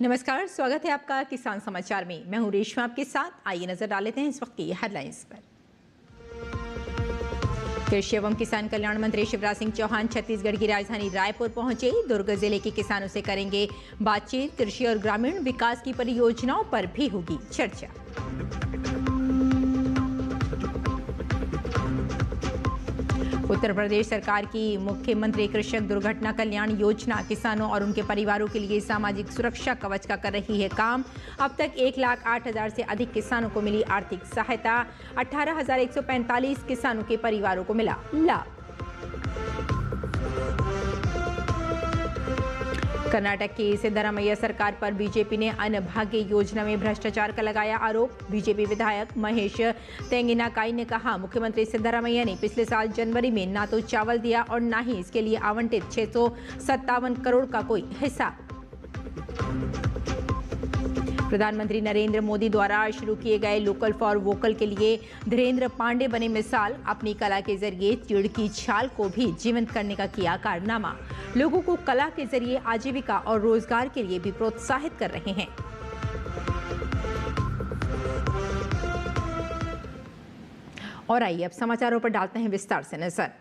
नमस्कार, स्वागत है आपका किसान समाचार में। मैं हूं रेशमा आपके साथ। आइए नजर डाल लेते हैं इस वक्त की हेडलाइंस पर। कृषि एवं किसान कल्याण मंत्री शिवराज सिंह चौहान छत्तीसगढ़ की राजधानी रायपुर पहुंचे। दुर्ग जिले के किसानों से करेंगे बातचीत। कृषि और ग्रामीण विकास की परियोजनाओं पर भी होगी चर्चा। उत्तर प्रदेश सरकार की मुख्यमंत्री कृषक दुर्घटना कल्याण योजना किसानों और उनके परिवारों के लिए सामाजिक सुरक्षा कवच का कर रही है काम। अब तक 1,08,000 से अधिक किसानों को मिली आर्थिक सहायता। 18,145 किसानों के परिवारों को मिला लाभ। कर्नाटक की सिद्धरामैया सरकार पर बीजेपी ने अन्नभाग्य योजना में भ्रष्टाचार का लगाया आरोप। बीजेपी विधायक महेश तेंगिनाकाई ने कहा, मुख्यमंत्री सिद्धरामैया ने पिछले साल जनवरी में ना तो चावल दिया और ना ही इसके लिए आवंटित 657 करोड़ का कोई हिसाब। प्रधानमंत्री नरेंद्र मोदी द्वारा शुरू किए गए लोकल फॉर वोकल के लिए धीरेन्द्र पांडे बने मिसाल। अपनी कला के जरिए चीड़ की छाल को भी जीवंत करने का किया कारनामा। लोगों को कला के जरिए आजीविका और रोजगार के लिए भी प्रोत्साहित कर रहे हैं। और आइए अब समाचारों पर डालते हैं विस्तार से नजर।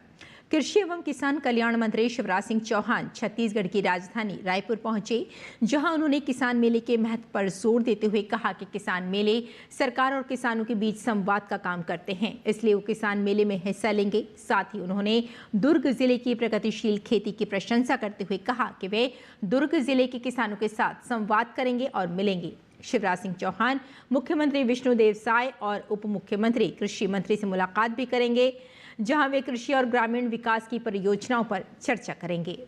कृषि एवं किसान कल्याण मंत्री शिवराज सिंह चौहान छत्तीसगढ़ की राजधानी रायपुर पहुंचे, जहां उन्होंने किसान मेले के महत्व पर जोर देते हुए कहा कि किसान मेले सरकार और किसानों के बीच संवाद का काम करते हैं, इसलिए वो किसान मेले में हिस्सा लेंगे। साथ ही उन्होंने दुर्ग जिले की प्रगतिशील खेती की प्रशंसा करते हुए कहा कि वे दुर्ग जिले के किसानों के साथ संवाद करेंगे और मिलेंगे। शिवराज सिंह चौहान मुख्यमंत्री विष्णुदेव साय और उप मुख्यमंत्री कृषि मंत्री से मुलाकात भी करेंगे, जहां वे कृषि और ग्रामीण विकास की परियोजनाओं पर चर्चा करेंगे।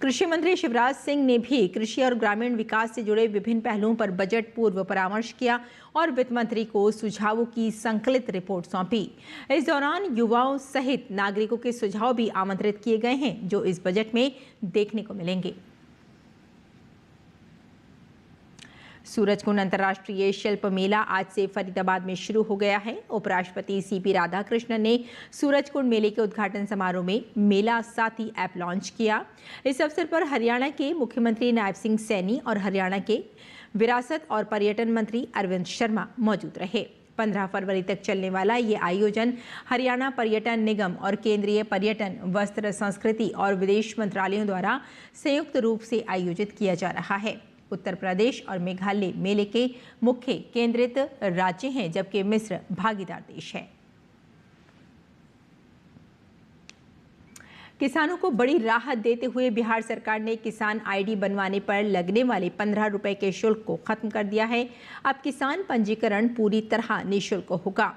कृषि मंत्री शिवराज सिंह ने भी कृषि और ग्रामीण विकास से जुड़े विभिन्न पहलुओं पर बजट पूर्व परामर्श किया और वित्त मंत्री को सुझावों की संकलित रिपोर्ट सौंपी। इस दौरान युवाओं सहित नागरिकों के सुझाव भी आमंत्रित किए गए हैं, जो इस बजट में देखने को मिलेंगे। सूरजकुंड अंतर्राष्ट्रीय शिल्प मेला आज से फरीदाबाद में शुरू हो गया है। उपराष्ट्रपति सीपी राधाकृष्णन ने सूरजकुंड मेले के उद्घाटन समारोह में मेला साथी ऐप लॉन्च किया। इस अवसर पर हरियाणा के मुख्यमंत्री नायब सिंह सैनी और हरियाणा के विरासत और पर्यटन मंत्री अरविंद शर्मा मौजूद रहे। 15 फरवरी तक चलने वाला ये आयोजन हरियाणा पर्यटन निगम और केंद्रीय पर्यटन, वस्त्र, संस्कृति और विदेश मंत्रालयों द्वारा संयुक्त रूप से आयोजित किया जा रहा है। उत्तर प्रदेश और मेघालय मेले के मुख्य केंद्रित राज्य हैं, जबकि मिस्र भागीदार देश है। किसानों को बड़ी राहत देते हुए बिहार सरकार ने किसान आईडी बनवाने पर लगने वाले 15 रुपए के शुल्क को खत्म कर दिया है। अब किसान पंजीकरण पूरी तरह निःशुल्क होगा।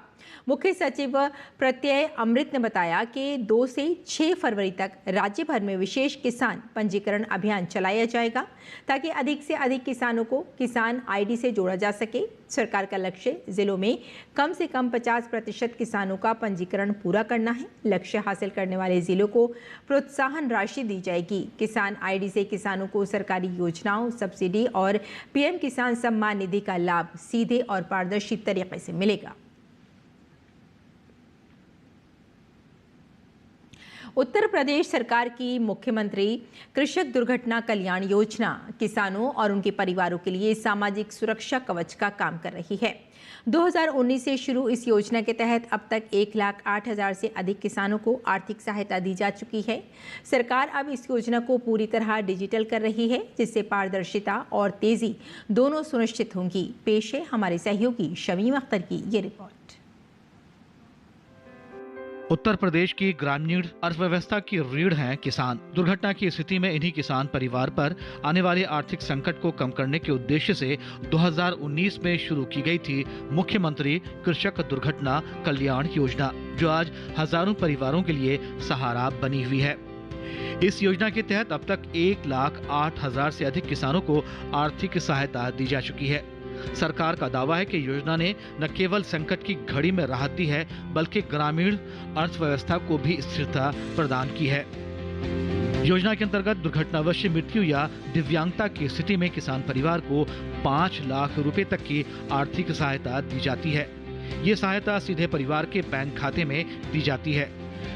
मुख्य सचिव प्रत्यय अमृत ने बताया कि 2 से 6 फरवरी तक राज्य भर में विशेष किसान पंजीकरण अभियान चलाया जाएगा, ताकि अधिक से अधिक किसानों को किसान आईडी से जोड़ा जा सके। सरकार का लक्ष्य जिलों में कम से कम 50% किसानों का पंजीकरण पूरा करना है। लक्ष्य हासिल करने वाले जिलों को प्रोत्साहन राशि दी जाएगी। किसान आईडी से किसानों को सरकारी योजनाओं, सब्सिडी और पीएम किसान सम्मान निधि का लाभ सीधे और पारदर्शी तरीके से मिलेगा। उत्तर प्रदेश सरकार की मुख्यमंत्री कृषक दुर्घटना कल्याण योजना किसानों और उनके परिवारों के लिए सामाजिक सुरक्षा कवच का काम कर रही है। 2019 से शुरू इस योजना के तहत अब तक 1,08,000 से अधिक किसानों को आर्थिक सहायता दी जा चुकी है। सरकार अब इस योजना को पूरी तरह डिजिटल कर रही है, जिससे पारदर्शिता और तेजी दोनों सुनिश्चित होंगी। पेश है हमारे सहयोगी शमीम अख्तर की ये रिपोर्ट। उत्तर प्रदेश की ग्रामीण अर्थव्यवस्था की रीढ़ हैं किसान। दुर्घटना की स्थिति में इन्हीं किसान परिवार पर आने वाले आर्थिक संकट को कम करने के उद्देश्य से 2019 में शुरू की गई थी मुख्यमंत्री कृषक दुर्घटना कल्याण योजना, जो आज हजारों परिवारों के लिए सहारा बनी हुई है। इस योजना के तहत अब तक 1,08,000 से अधिक किसानों को आर्थिक सहायता दी जा चुकी है। सरकार का दावा है कि योजना ने न केवल संकट की घड़ी में राहत दी है, बल्कि ग्रामीण अर्थव्यवस्था को भी स्थिरता प्रदान की है। योजना के अंतर्गत दुर्घटनावश मृत्यु या दिव्यांगता की स्थिति में किसान परिवार को 5 लाख रुपए तक की आर्थिक सहायता दी जाती है। ये सहायता सीधे परिवार के बैंक खाते में दी जाती है।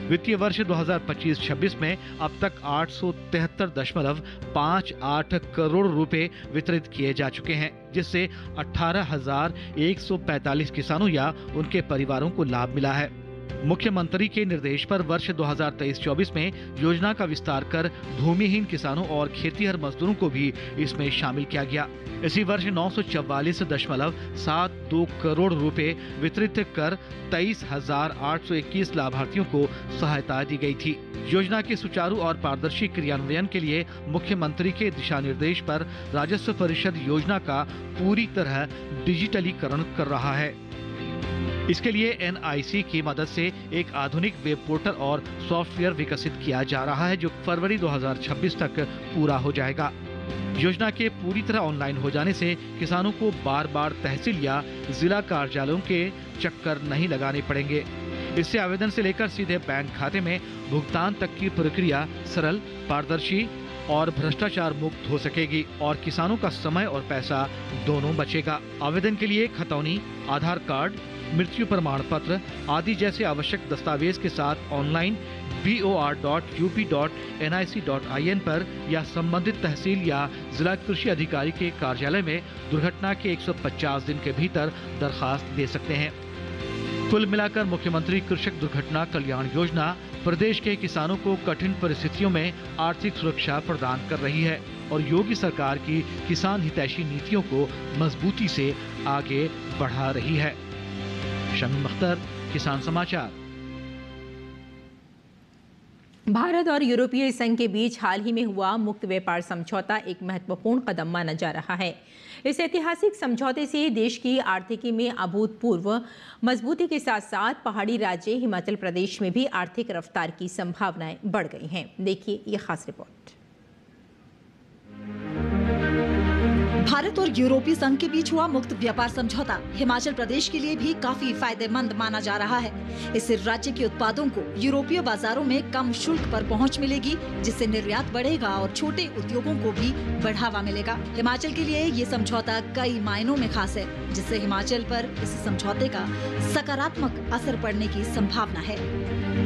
वित्तीय वर्ष 2025-26 में अब तक 873.58 करोड़ रुपए वितरित किए जा चुके हैं, जिससे 18,145 किसानों या उनके परिवारों को लाभ मिला है। मुख्यमंत्री के निर्देश पर वर्ष 2023-24 में योजना का विस्तार कर भूमिहीन किसानों और खेतीहर मजदूरों को भी इसमें शामिल किया गया। इसी वर्ष 944.72 करोड़ रुपए वितरित कर 23,821 लाभार्थियों को सहायता दी गई थी। योजना के सुचारू और पारदर्शी क्रियान्वयन के लिए मुख्यमंत्री के दिशा निर्देश पर राजस्व परिषद योजना का पूरी तरह डिजिटलीकरण कर रहा है। इसके लिए NIC की मदद से एक आधुनिक वेब पोर्टल और सॉफ्टवेयर विकसित किया जा रहा है, जो फरवरी 2026 तक पूरा हो जाएगा। योजना के पूरी तरह ऑनलाइन हो जाने से किसानों को बार बार तहसील या जिला कार्यालयों के चक्कर नहीं लगाने पड़ेंगे। इससे आवेदन से लेकर सीधे बैंक खाते में भुगतान तक की प्रक्रिया सरल, पारदर्शी और भ्रष्टाचार मुक्त हो सकेगी और किसानों का समय और पैसा दोनों बचेगा। आवेदन के लिए खतौनी, आधार कार्ड, मृत्यु प्रमाण पत्र आदि जैसे आवश्यक दस्तावेज के साथ ऑनलाइन bor.up.nic.in पर या संबंधित तहसील या जिला कृषि अधिकारी के कार्यालय में दुर्घटना के 150 दिन के भीतर दरखास्त दे सकते हैं। कुल मिलाकर मुख्यमंत्री कृषक दुर्घटना कल्याण योजना प्रदेश के किसानों को कठिन परिस्थितियों में आर्थिक सुरक्षा प्रदान कर रही है और योगी सरकार की किसान हितैषी नीतियों को मजबूती से आगे बढ़ा रही है। शमीम अख्तर, किसान समाचार। भारत और यूरोपीय संघ के बीच हाल ही में हुआ मुक्त व्यापार समझौता एक महत्वपूर्ण कदम माना जा रहा है। इस ऐतिहासिक समझौते से देश की आर्थिकी में अभूतपूर्व मजबूती के साथ साथ पहाड़ी राज्य हिमाचल प्रदेश में भी आर्थिक रफ्तार की संभावनाएं बढ़ गई हैं। देखिए ये खास रिपोर्ट। भारत और यूरोपीय संघ के बीच हुआ मुक्त व्यापार समझौता हिमाचल प्रदेश के लिए भी काफी फायदेमंद माना जा रहा है। इससे राज्य के उत्पादों को यूरोपीय बाजारों में कम शुल्क पर पहुंच मिलेगी, जिससे निर्यात बढ़ेगा और छोटे उद्योगों को भी बढ़ावा मिलेगा। हिमाचल के लिए ये समझौता कई मायनों में खास है, जिससे हिमाचल पर इस समझौते का सकारात्मक असर पड़ने की संभावना है।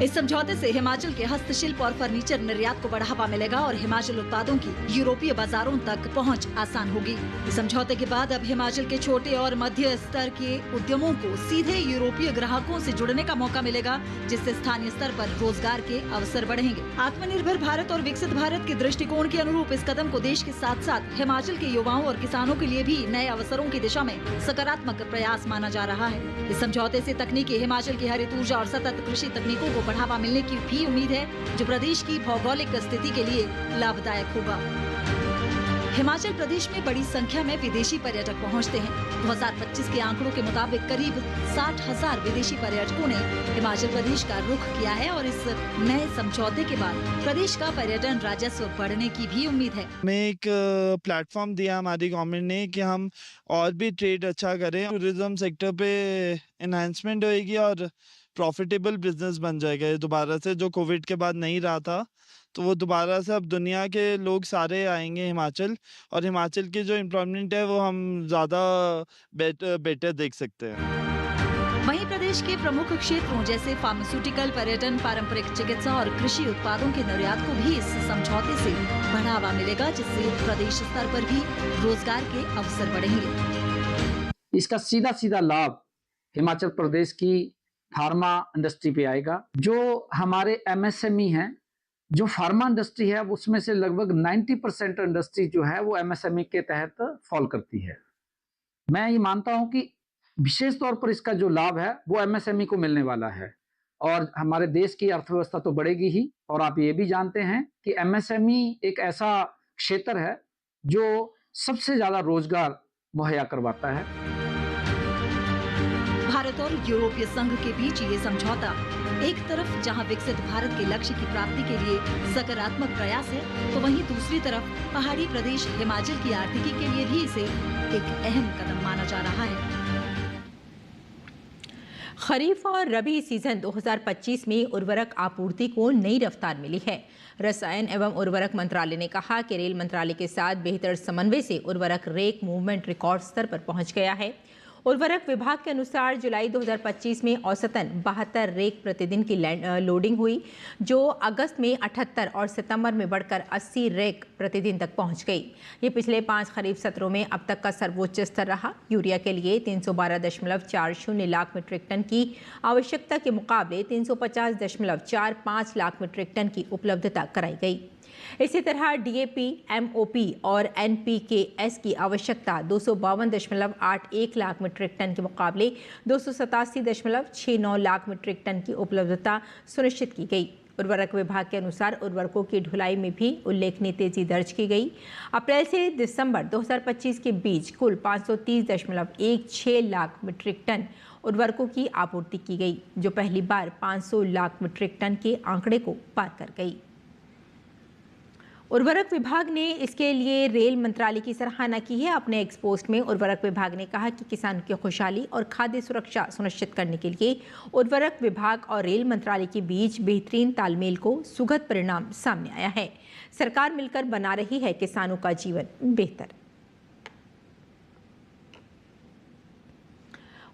इस समझौते से हिमाचल के हस्तशिल्प और फर्नीचर निर्यात को बढ़ावा मिलेगा और हिमाचल उत्पादों की यूरोपीय बाजारों तक पहुंच आसान होगी। इस समझौते के बाद अब हिमाचल के छोटे और मध्य स्तर के उद्यमों को सीधे यूरोपीय ग्राहकों से जुड़ने का मौका मिलेगा, जिससे स्थानीय स्तर पर रोजगार के अवसर बढ़ेंगे। आत्मनिर्भर भारत और विकसित भारत के दृष्टिकोण के अनुरूप इस कदम को देश के साथ साथ हिमाचल के युवाओं और किसानों के लिए भी नए अवसरों की दिशा में सकारात्मक प्रयास माना जा रहा है। इस समझौते से तकनीकी हिमाचल की हरित ऊर्जा और सतत कृषि तकनीकों को बढ़ावा मिलने की भी उम्मीद है, जो प्रदेश की भौगोलिक स्थिति के लिए लाभदायक होगा। हिमाचल प्रदेश में बड़ी संख्या में विदेशी पर्यटक पहुंचते हैं। 2025 के आंकड़ों के मुताबिक करीब 60,000 विदेशी पर्यटकों ने हिमाचल प्रदेश का रुख किया है और इस नए समझौते के बाद प्रदेश का पर्यटन राजस्व बढ़ने की भी उम्मीद है। हमें एक प्लेटफॉर्म दिया हमारी गवर्नमेंट ने कि हम और भी ट्रेड अच्छा करें, टूरिज्म सेक्टर पे एनहांसमेंट होगी और प्रॉफिटेबल बिजनेस बन जाएगा ये दोबारा से, जो कोविड के बाद नहीं रहा था। तो वो दोबारा से अब दुनिया के लोग सारे आएंगे हिमाचल, और हिमाचल की जो एम्प्लॉयमेंट है वो हम ज़्यादा बेटर देख सकते हैं। वहीं प्रदेश के प्रमुख क्षेत्रों जैसे फार्मास्यूटिकल, पर्यटन, पारंपरिक चिकित्सा और कृषि उत्पादों के निर्यात को भी इस समझौते से बढ़ावा मिलेगा, जिससे प्रदेश स्तर पर भी रोजगार के अवसर बढ़ेंगे। इसका सीधा सीधा लाभ हिमाचल प्रदेश की फार्मा इंडस्ट्री पे आएगा। जो हमारे MSME हैं, जो फार्मा इंडस्ट्री है, उसमें से लगभग 90% इंडस्ट्री जो है वो MSME के तहत फॉल करती है। मैं ये मानता हूं कि विशेष तौर पर इसका जो लाभ है वो MSME को मिलने वाला है और हमारे देश की अर्थव्यवस्था तो बढ़ेगी ही। और आप ये भी जानते हैं कि MSME एक ऐसा क्षेत्र है जो सबसे ज्यादा रोजगार मुहैया करवाता है। भारत और यूरोपीय संघ के बीच ये समझौता एक तरफ जहां विकसित भारत के लक्ष्य की प्राप्ति के लिए सकारात्मक प्रयास है, तो वहीं दूसरी तरफ पहाड़ी प्रदेश हिमाचल की आर्थिकी के लिए भी इसे एक अहम कदम माना जा रहा है। खरीफ और रबी सीजन 2025 में उर्वरक आपूर्ति को नई रफ्तार मिली है। रसायन एवं उर्वरक मंत्रालय ने कहा कि रेल मंत्रालय के साथ बेहतर समन्वय से उर्वरक रेक मूवमेंट रिकॉर्ड स्तर पर पहुंच गया है। उर्वरक विभाग के अनुसार जुलाई 2025 में औसतन 72 रेक प्रतिदिन की लोडिंग हुई, जो अगस्त में 78 और सितंबर में बढ़कर 80 रेक प्रतिदिन तक पहुंच गई। ये पिछले 5 खरीफ सत्रों में अब तक का सर्वोच्च स्तर रहा। यूरिया के लिए 312.40 लाख मीट्रिक टन की आवश्यकता के मुकाबले 350.45 लाख मीट्रिक टन की उपलब्धता कराई गई। इसी तरह डीएपी, एमओपी और एनपीकेएस की आवश्यकता 252.81 लाख मीट्रिक टन के मुकाबले 287.69 लाख मीट्रिक टन की उपलब्धता सुनिश्चित की गई। उर्वरक विभाग के अनुसार उर्वरकों की ढुलाई में भी उल्लेखनीय तेजी दर्ज की गई। अप्रैल से दिसंबर 2025 के बीच कुल 530.16 लाख मीट्रिक टन उर्वरकों की आपूर्ति की गई, जो पहली बार 500 लाख मीट्रिक टन के आंकड़े को पार कर गई। उर्वरक विभाग ने इसके लिए रेल मंत्रालय की सराहना की है। अपने एक्सपोस्ट में उर्वरक विभाग ने कहा कि किसानों की खुशहाली और खाद्य सुरक्षा सुनिश्चित करने के लिए उर्वरक विभाग और रेल मंत्रालय के बीच बेहतरीन तालमेल को सुखद परिणाम सामने आया है। सरकार मिलकर बना रही है किसानों का जीवन बेहतर।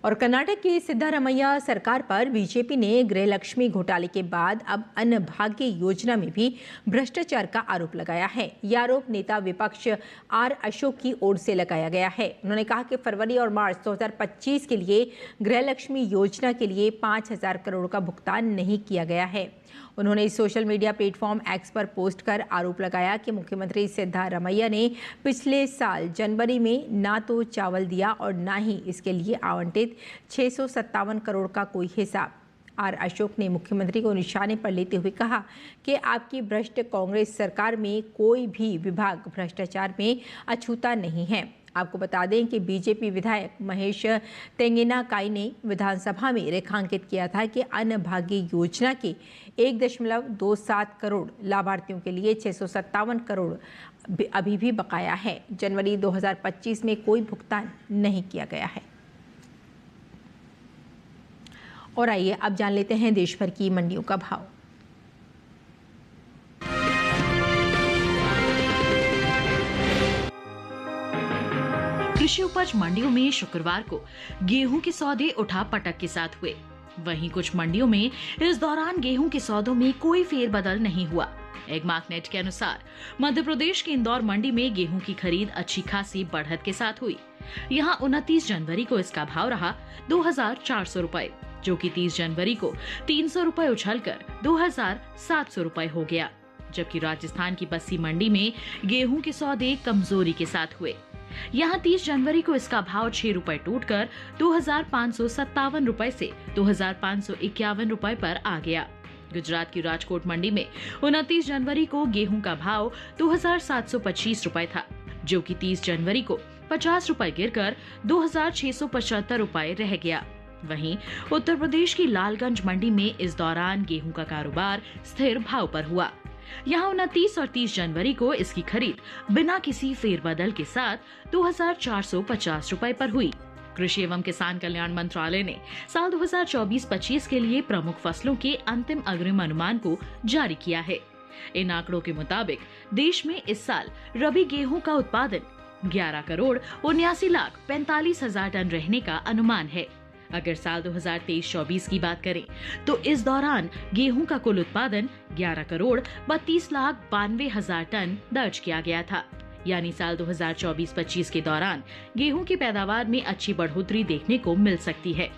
और कर्नाटक की सिद्धारमैया सरकार पर बीजेपी ने गृहलक्ष्मी घोटाले के बाद अब अन्नभाग्य योजना में भी भ्रष्टाचार का आरोप लगाया है। यह आरोप नेता विपक्ष आर अशोक की ओर से लगाया गया है। उन्होंने कहा कि फरवरी और मार्च 2025 के लिए गृहलक्ष्मी योजना के लिए 5,000 करोड़ का भुगतान नहीं किया गया है। उन्होंने सोशल मीडिया प्लेटफॉर्म एक्स पर पोस्ट कर आरोप लगाया कि मुख्यमंत्री सिद्धारमैया ने पिछले साल जनवरी में ना तो चावल दिया और ना ही इसके लिए आवंटित 657 करोड़ का कोई हिसाब। आर अशोक ने मुख्यमंत्री को निशाने पर लेते हुए कहा कि आपकी भ्रष्ट कांग्रेस सरकार में कोई भी विभाग भ्रष्टाचार में अछूता नहीं है। आपको बता दें कि बीजेपी विधायक महेश तेंगिनाकाई ने विधानसभा में रेखांकित किया था कि अन्नभाग्य योजना के 1.27 करोड़ लाभार्थियों के लिए 657 करोड़ अभी भी बकाया है। जनवरी 2025 में कोई भुगतान नहीं किया गया है। और आइए अब जान लेते हैं देश भर की मंडियों का भाव। कृषि उपज मंडियों में शुक्रवार को गेहूं के सौदे उठा-पटक के साथ हुए। वहीं कुछ मंडियों में इस दौरान गेहूं के सौदों में कोई फेरबदल नहीं हुआ। एगमार्कनेट के अनुसार मध्य प्रदेश के इंदौर मंडी में गेहूं की खरीद अच्छी खासी बढ़त के साथ हुई। यहां 29 जनवरी को इसका भाव रहा 2,400 रुपए, जो कि 30 जनवरी को 300 रुपए उछलकर 2,700 रुपए हो गया। जबकि राजस्थान की बस्सी मंडी में गेहूं के सौदे कमजोरी के साथ हुए। यहाँ 30 जनवरी को इसका भाव 6 रुपए टूटकर 2,557 रुपए से 2,551 रुपए पर आ गया। गुजरात की राजकोट मंडी में 29 जनवरी को गेहूं का भाव 2,725 रुपए था, जो कि 30 जनवरी को 50 रुपए गिरकर 2,675 रुपए रह गया। वहीं उत्तर प्रदेश की लालगंज मंडी में इस दौरान गेहूं का कारोबार स्थिर भाव पर हुआ। यहाँ 29 और 30 जनवरी को इसकी खरीद बिना किसी फेरबदल के साथ 2,450 रुपए पर हुई। कृषि एवं किसान कल्याण मंत्रालय ने साल 2024-25 के लिए प्रमुख फसलों के अंतिम अग्रिम अनुमान को जारी किया है। इन आंकड़ों के मुताबिक देश में इस साल रबी गेहूं का उत्पादन 11 करोड़ 79 लाख 45 हजार टन रहने का अनुमान है। अगर साल 2023-24 की बात करें तो इस दौरान गेहूं का कुल उत्पादन 11 करोड़ 32 लाख 92 हजार टन दर्ज किया गया था। यानी साल 2024-25 के दौरान गेहूं की पैदावार में अच्छी बढ़ोतरी देखने को मिल सकती है।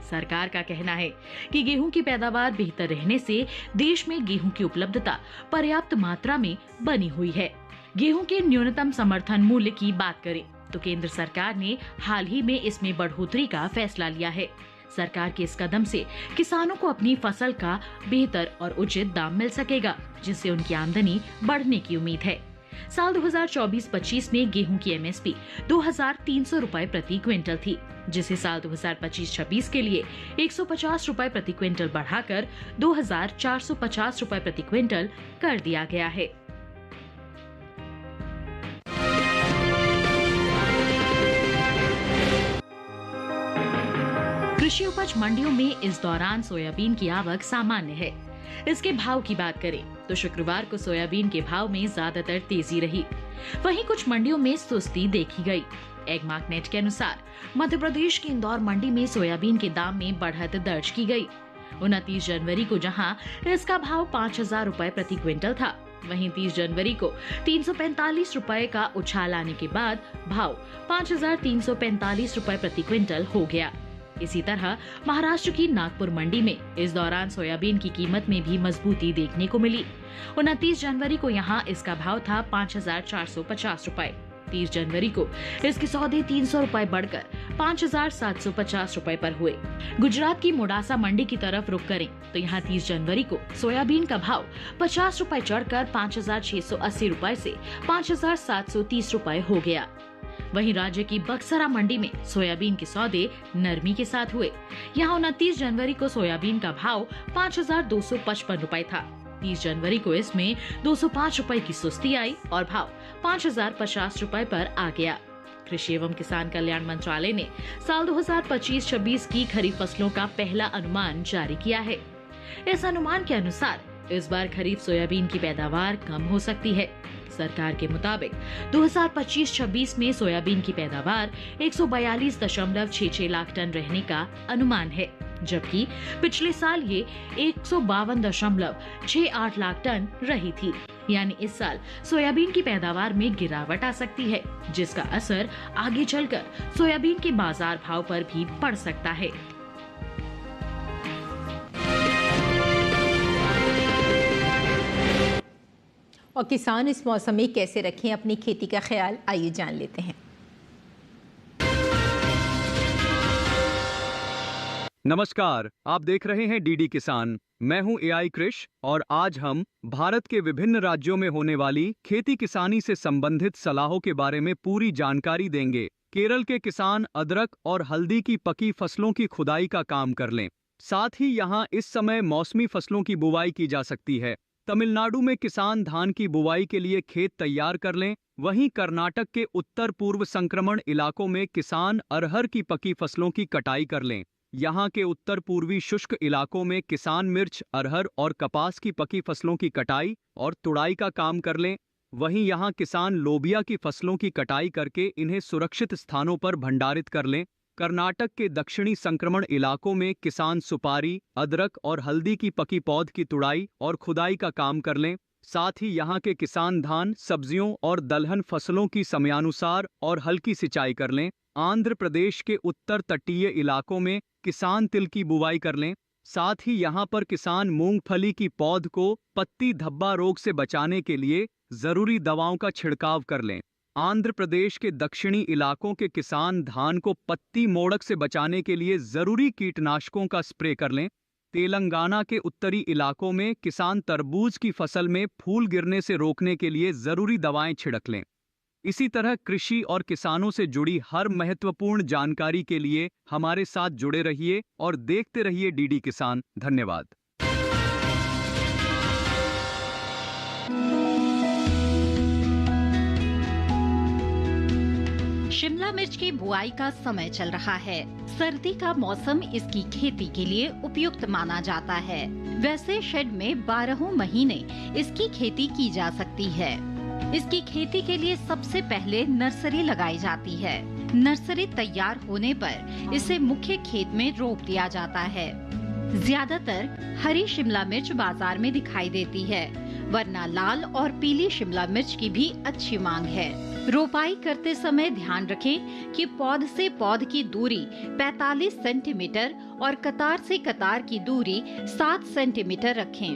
सरकार का कहना है कि गेहूं की पैदावार बेहतर रहने से देश में गेहूं की उपलब्धता पर्याप्त मात्रा में बनी हुई है। गेहूं के न्यूनतम समर्थन मूल्य की बात करें तो केंद्र सरकार ने हाल ही में इसमें बढ़ोतरी का फैसला लिया है। सरकार के इस कदम से किसानों को अपनी फसल का बेहतर और उचित दाम मिल सकेगा, जिससे उनकी आमदनी बढ़ने की उम्मीद है। साल 2024-25 में गेहूं की एमएसपी 2,300 रुपए प्रति क्विंटल थी, जिसे साल 2025-26 के लिए 150 रुपए प्रति क्विंटल बढ़ाकर 2,450 रुपए प्रति क्विंटल कर दिया गया है। कृषि उपज मंडियों में इस दौरान सोयाबीन की आवक सामान्य है। इसके भाव की बात करें तो शुक्रवार को सोयाबीन के भाव में ज्यादातर तेजी रही। वहीं कुछ मंडियों में सुस्ती देखी गई। एगमार्कनेट के अनुसार मध्य प्रदेश की इंदौर मंडी में सोयाबीन के दाम में बढ़त दर्ज की गई। 29 जनवरी को जहां इसका भाव 5,000 रुपए प्रति क्विंटल था, वहीं 30 जनवरी को 345 रुपए का उछाल आने के बाद भाव 5,345 रुपए प्रति क्विंटल हो गया। इसी तरह महाराष्ट्र की नागपुर मंडी में इस दौरान सोयाबीन की कीमत में भी मजबूती देखने को मिली। 29 जनवरी को यहां इसका भाव था 5,450 रुपए। 30 जनवरी को इसके सौदे 300 रुपए बढ़कर 5,750 रुपए पर हुए। गुजरात की मोडासा मंडी की तरफ रुख करें तो यहाँ 30 जनवरी को सोयाबीन का भाव 50 रुपए चढ़कर 5,680 रुपए से 5,730 रुपए हो गया। वहीं राज्य की बक्सरा मंडी में सोयाबीन के सौदे नरमी के साथ हुए। यहाँ 29 जनवरी को सोयाबीन का भाव 5,255 रुपए था। 30 जनवरी को इसमें 205 रुपए की सुस्ती आई और भाव 5,050 रुपए पर आ गया। कृषि एवं किसान कल्याण मंत्रालय ने साल 2025-26 की खरीफ फसलों का पहला अनुमान जारी किया है। इस अनुमान के अनुसार इस बार खरीफ सोयाबीन की पैदावार कम हो सकती है। सरकार के मुताबिक 2025-26 में सोयाबीन की पैदावार 142.66 लाख टन रहने का अनुमान है, जबकि पिछले साल ये 152.68 लाख टन रही थी। यानी इस साल सोयाबीन की पैदावार में गिरावट आ सकती है, जिसका असर आगे चलकर सोयाबीन के बाजार भाव पर भी पड़ सकता है। और किसान इस मौसम में कैसे रखें अपनी खेती का ख्याल, आइए जान लेते हैं। नमस्कार, आप देख रहे हैं डीडी किसान। मैं हूं एआई कृष और आज हम भारत के विभिन्न राज्यों में होने वाली खेती किसानी से संबंधित सलाहों के बारे में पूरी जानकारी देंगे। केरल के किसान अदरक और हल्दी की पकी फसलों की खुदाई का काम कर लें। साथ ही यहां इस समय मौसमी फसलों की बुवाई की जा सकती है। तमिलनाडु में किसान धान की बुवाई के लिए खेत तैयार कर लें। वहीं कर्नाटक के उत्तर पूर्व संक्रमण इलाकों में किसान अरहर की पकी फसलों की कटाई कर लें। यहाँ के उत्तर पूर्वी शुष्क इलाकों में किसान मिर्च, अरहर और कपास की पकी फसलों की कटाई और तुड़ाई का काम कर लें। वहीं यहाँ किसान लोबिया की फसलों की कटाई करके इन्हें सुरक्षित स्थानों पर भंडारित कर लें। कर्नाटक के दक्षिणी संक्रमण इलाकों में किसान सुपारी, अदरक और हल्दी की पकी पौध की तुड़ाई और खुदाई का काम कर लें। साथ ही यहाँ के किसान धान, सब्जियों और दलहन फसलों की समयानुसार और हल्की सिंचाई कर लें। आंध्र प्रदेश के उत्तर तटीय इलाकों में किसान तिल की बुवाई कर लें। साथ ही यहाँ पर किसान मूंगफली की पौध को पत्ती धब्बा रोग से बचाने के लिए जरूरी दवाओं का छिड़काव कर लें। आंध्र प्रदेश के दक्षिणी इलाकों के किसान धान को पत्ती मोड़क से बचाने के लिए जरूरी कीटनाशकों का स्प्रे कर लें। तेलंगाना के उत्तरी इलाकों में किसान तरबूज की फसल में फूल गिरने से रोकने के लिए जरूरी दवाएं छिड़क लें। इसी तरह कृषि और किसानों से जुड़ी हर महत्वपूर्ण जानकारी के लिए हमारे साथ जुड़े रहिए और देखते रहिए डीडी किसान। धन्यवाद। शिमला मिर्च की बुआई का समय चल रहा है। सर्दी का मौसम इसकी खेती के लिए उपयुक्त माना जाता है। वैसे शेड में 12 महीने इसकी खेती की जा सकती है। इसकी खेती के लिए सबसे पहले नर्सरी लगाई जाती है। नर्सरी तैयार होने पर इसे मुख्य खेत में रोप दिया जाता है। ज्यादातर हरी शिमला मिर्च बाजार में दिखाई देती है, वरना लाल और पीली शिमला मिर्च की भी अच्छी मांग है। रोपाई करते समय ध्यान रखें कि पौध से पौध की दूरी 45 सेंटीमीटर और कतार से कतार की दूरी 7 सेंटीमीटर रखें।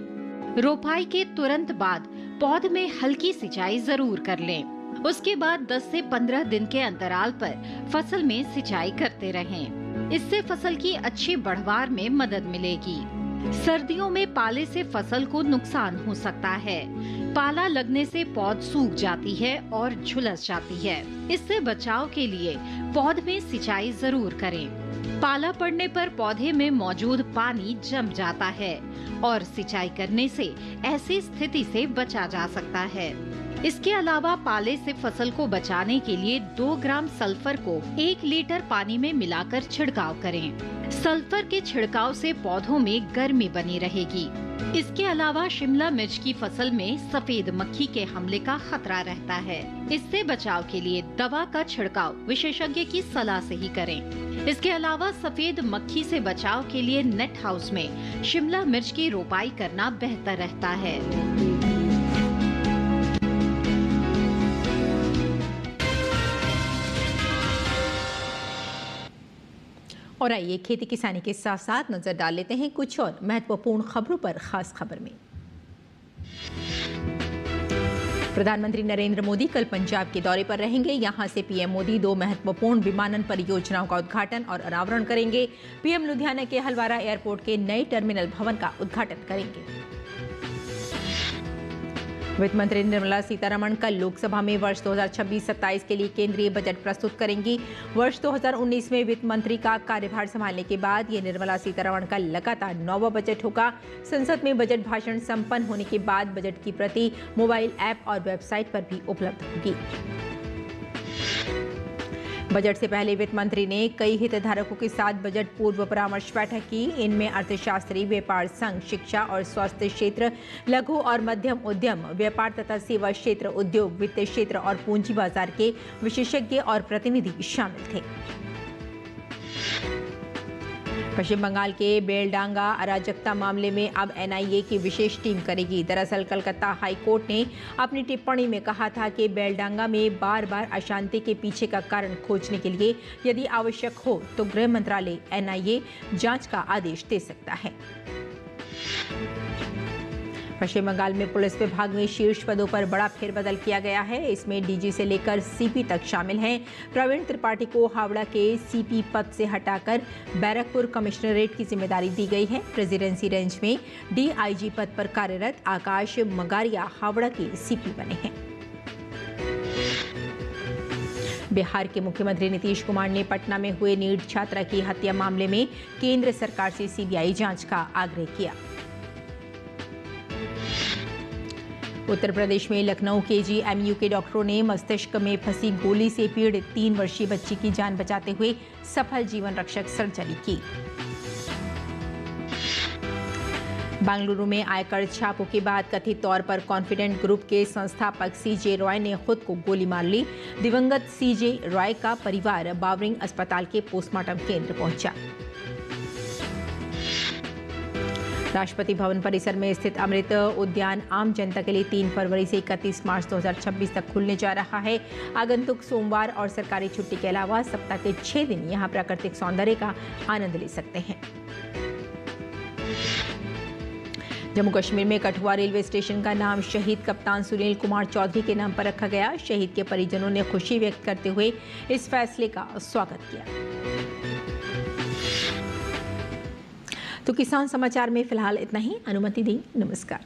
रोपाई के तुरंत बाद पौध में हल्की सिंचाई जरूर कर लें। उसके बाद 10 से 15 दिन के अंतराल पर फसल में सिंचाई करते रहें। इससे फसल की अच्छी बढ़वार में मदद मिलेगी। सर्दियों में पाले से फसल को नुकसान हो सकता है। पाला लगने से पौध सूख जाती है और झुलस जाती है। इससे बचाव के लिए पौध में सिंचाई जरूर करें। पाला पड़ने पर पौधे में मौजूद पानी जम जाता है और सिंचाई करने से ऐसी स्थिति से बचा जा सकता है। इसके अलावा पाले से फसल को बचाने के लिए 2 ग्राम सल्फर को 1 लीटर पानी में मिलाकर छिड़काव करें। सल्फर के छिड़काव से पौधों में गर्मी बनी रहेगी। इसके अलावा शिमला मिर्च की फसल में सफेद मक्खी के हमले का खतरा रहता है। इससे बचाव के लिए दवा का छिड़काव विशेषज्ञ की सलाह से ही करें। इसके अलावा सफेद मक्खी से बचाव के लिए नेट हाउस में शिमला मिर्च की रोपाई करना बेहतर रहता है। और आइए खेती किसानी के साथ साथ नजर डाल लेते हैं कुछ और महत्वपूर्ण खबरों पर। खास खबर में प्रधानमंत्री नरेंद्र मोदी कल पंजाब के दौरे पर रहेंगे। यहां से पीएम मोदी 2 महत्वपूर्ण विमानन परियोजनाओं का उद्घाटन और अनावरण करेंगे। पीएम लुधियाना के हलवारा एयरपोर्ट के नए टर्मिनल भवन का उद्घाटन करेंगे। वित्त मंत्री निर्मला सीतारमण कल लोकसभा में वर्ष 2026-27 के लिए केंद्रीय बजट प्रस्तुत करेंगी। वर्ष 2019 में वित्त मंत्री का कार्यभार संभालने के बाद ये निर्मला सीतारमण का लगातार 9वां बजट होगा। संसद में बजट भाषण संपन्न होने के बाद बजट की प्रति मोबाइल ऐप और वेबसाइट पर भी उपलब्ध होगी। बजट से पहले वित्त मंत्री ने कई हितधारकों के साथ बजट पूर्व परामर्श बैठक की। इनमें अर्थशास्त्री, व्यापार संघ, शिक्षा और स्वास्थ्य क्षेत्र, लघु और मध्यम उद्यम, व्यापार तथा सेवा क्षेत्र, उद्योग, वित्त क्षेत्र और पूंजी बाजार के विशेषज्ञ और प्रतिनिधि शामिल थे। पश्चिम बंगाल के बेलडांगा अराजकता मामले में अब एनआईए की विशेष टीम करेगी। दरअसल कलकत्ता हाई कोर्ट ने अपनी टिप्पणी में कहा था कि बेलडांगा में बार बार अशांति के पीछे का कारण खोजने के लिए यदि आवश्यक हो तो गृह मंत्रालय एनआईए जांच का आदेश दे सकता है। पश्चिम बंगाल में पुलिस विभाग में शीर्ष पदों पर बड़ा फेरबदल किया गया है। इसमें डीजी से लेकर सीपी तक शामिल हैं। प्रवीण त्रिपाठी को हावड़ा के सीपी पद से हटाकर बैरकपुर कमिश्नरेट की जिम्मेदारी दी गई है। प्रेसिडेंसी रेंज में डीआईजी पद पर कार्यरत आकाश मगारिया हावड़ा के सीपी बने हैं। बिहार के मुख्यमंत्री नीतीश कुमार ने पटना में हुए नीट छात्रा की हत्या मामले में केंद्र सरकार से सीबीआई जांच का आग्रह किया। उत्तर प्रदेश में लखनऊ केजीएमयू के डॉक्टरों ने मस्तिष्क में फंसी गोली से पीड़ित 3 वर्षीय बच्ची की जान बचाते हुए सफल जीवन रक्षक सर्जरी की। बेंगलुरु में आयकर छापों के बाद कथित तौर पर कॉन्फिडेंट ग्रुप के संस्थापक सीजे रॉय ने खुद को गोली मार ली। दिवंगत सीजे रॉय का परिवार बावरिंग अस्पताल के पोस्टमार्टम केंद्र पहुंचा। राष्ट्रपति भवन परिसर में स्थित अमृत उद्यान आम जनता के लिए 3 फरवरी से 31 मार्च 2026 तक खुलने जा रहा है। आगंतुक सोमवार और सरकारी छुट्टी के अलावा सप्ताह के 6 दिन यहां प्राकृतिक सौंदर्य का आनंद ले सकते हैं। जम्मू कश्मीर में कठुआ रेलवे स्टेशन का नाम शहीद कप्तान सुनील कुमार चौधरी के नाम पर रखा गया। शहीद के परिजनों ने खुशी व्यक्त करते हुए इस फैसले का स्वागत किया। तो किसान समाचार में फिलहाल इतना ही। अनुमति दी। नमस्कार।